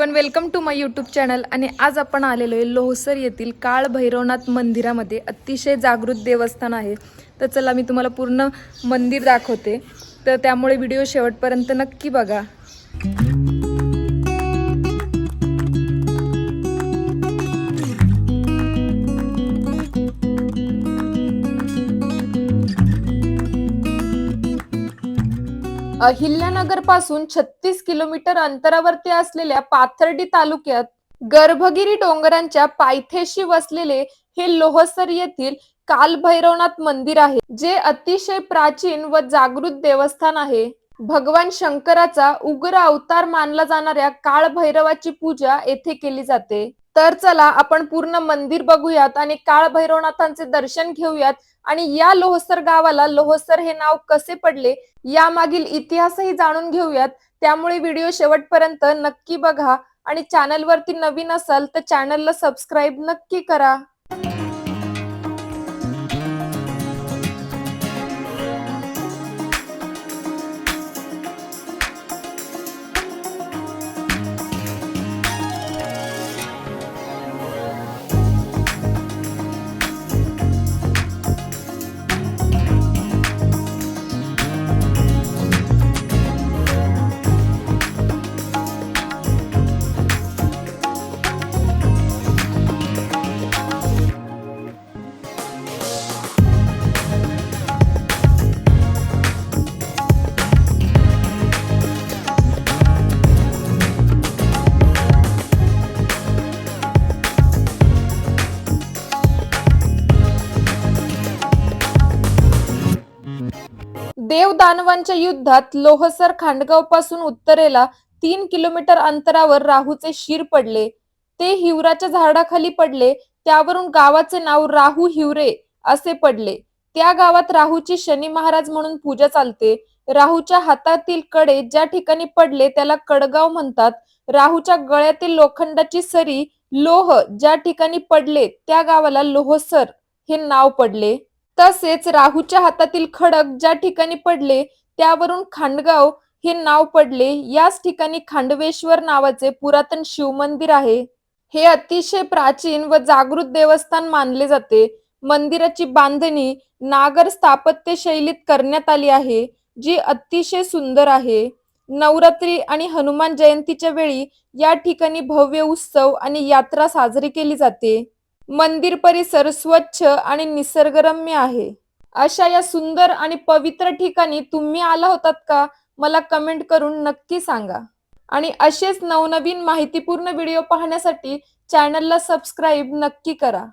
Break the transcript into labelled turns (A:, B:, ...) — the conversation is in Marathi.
A: Everyone, welcome to my YouTube channel. आणि आज आपण आलेलो आहे लोहसर येथील काळ भैरवनाथ मंदिरामध्ये। अतिशय जागृत देवस्थान आहे। तर चला मी तुम्हाला पूर्ण मंदिर दाखवते, तर त्यामुळे व्हिडिओ शेवटपर्यंत नक्की बघा। अहिल्यानगर पासून 36 किलोमीटर अंतरावरती असलेल्या पाथर्डी तालुक्यात गर्भगिरी डोंगरांच्या पायथ्याशी वसलेले हे लोहसर येथील कालभैरवनाथ मंदिर आहे, जे अतिशय प्राचीन व जागृत देवस्थान आहे। भगवान शंकराचा उग्र अवतार मानला जाणाऱ्या काळभैरवाची पूजा येथे केली जाते। तर चला आपण पूर्ण मंदिर बघूयात आणि काळभैरवनाथांचे दर्शन घेऊयात आणि या लोहसर गावाला लोहसर हे नाव कसे पडले यामागील इतिहासही जाणून घेऊयात। त्यामुळे व्हिडिओ शेवटपर्यंत नक्की बघा आणि चॅनलवरती नवीन असाल तर चॅनलला सबस्क्राइब नक्की करा। देव दानवांच्या युद्धात लोहसर खांडगाव पासून उत्तरेला 3 किलोमीटर अंतरावर राहूचे शिर पडले। ते हिवराच्या झाडाखाली पडले, त्यावरून गावाचे नाव राहू हिवरे असे पडले। त्या गावात राहूची शनी महाराज म्हणून पूजा चालते। राहूच्या हातातील कडे ज्या ठिकाणी पडले त्याला कडगाव म्हणतात। राहूच्या गळ्यातील लोखंडाची सरी लोह ज्या ठिकाणी पडले त्या गावाला लोहसर हे नाव पडले। तसेच राहूच्या हातातील खडक ज्या ठिकाणी पडले त्यावरून खांडगाव हे नाव पडले। याच ठिकाणी खांडवेश्वर नावाचे पुरातन शिवमंदिर आहे। हे अतिशय प्राचीन व जागृत देवस्थान मानले जाते। मंदिराची बांधणी नागर स्थापत्य शैलीत करण्यात आली आहे, जी अतिशय सुंदर आहे। नवरात्री आणि हनुमान जयंतीच्या वेळी या ठिकाणी भव्य उत्सव आणि यात्रा साजरी केली जाते। मंदिर परिसर स्वच्छ आणि निसर्गरम्य आहे। अशा या सुंदर आणि पवित्र ठिकाणी तुम्ही आला होतात का? मला कमेंट करून नक्की सांगा। आणि असेच नवनवीन माहितीपूर्ण व्हिडिओ पाहण्यासाठी चॅनलला सबस्क्राइब नक्की करा।